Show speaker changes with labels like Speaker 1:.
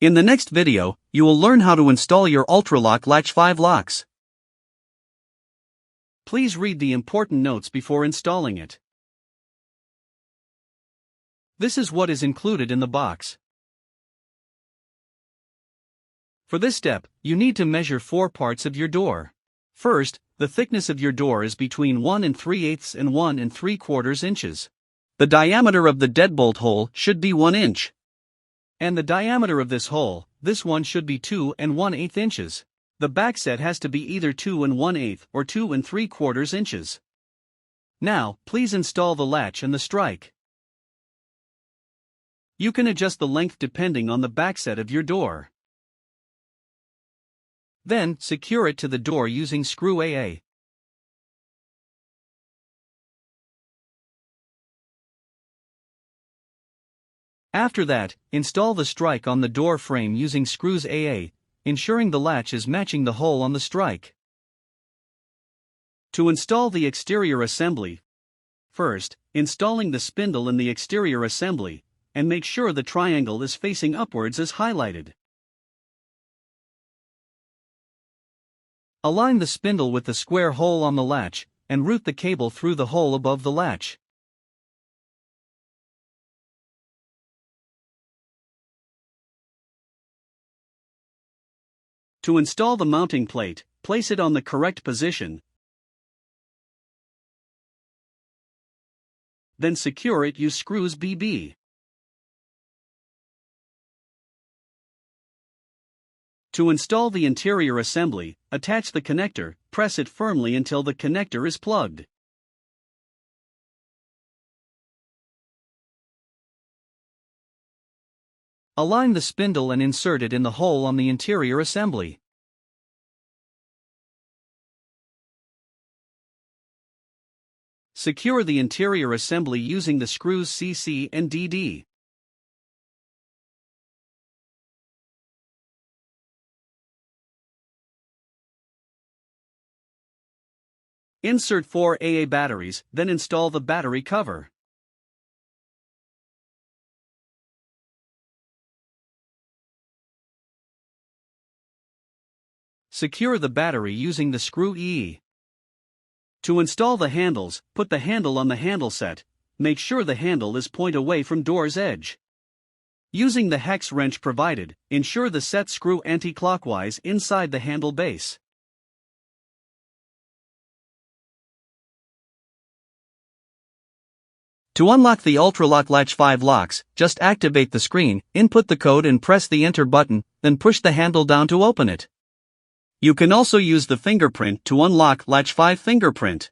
Speaker 1: In the next video, you will learn how to install your ULTRALOQ Latch 5 locks. Please read the important notes before installing it. This is what is included in the box. For this step, you need to measure 4 parts of your door. First, the thickness of your door is between 1 3/8 and 1 3/4 inches. The diameter of the deadbolt hole should be 1 inch. And the diameter of this hole, this one should be 2 1/8 inches. The backset has to be either 2 1/8 or 2 3/4 inches. Now, please install the latch and the strike. You can adjust the length depending on the backset of your door. Then, secure it to the door using screw AA. After that, install the strike on the door frame using screws AA, ensuring the latch is matching the hole on the strike. To install the exterior assembly, first, installing the spindle in the exterior assembly, and make sure the triangle is facing upwards as highlighted. Align the spindle with the square hole on the latch, and route the cable through the hole above the latch. To install the mounting plate, place it on the correct position. Then secure it use screws BB. To install the interior assembly, attach the connector, press it firmly until the connector is plugged. Align the spindle and insert it in the hole on the interior assembly. Secure the interior assembly using the screws CC and DD. Insert 4 AA batteries, then install the battery cover. Secure the battery using the screw E. To install the handles, put the handle on the handle set. Make sure the handle is point away from door's edge. Using the hex wrench provided, ensure the set screw anti-clockwise inside the handle base. To unlock the ULTRALOQ Latch 5 locks, just activate the screen, input the code and press the enter button, then push the handle down to open it. You can also use the fingerprint to unlock Latch 5 fingerprint.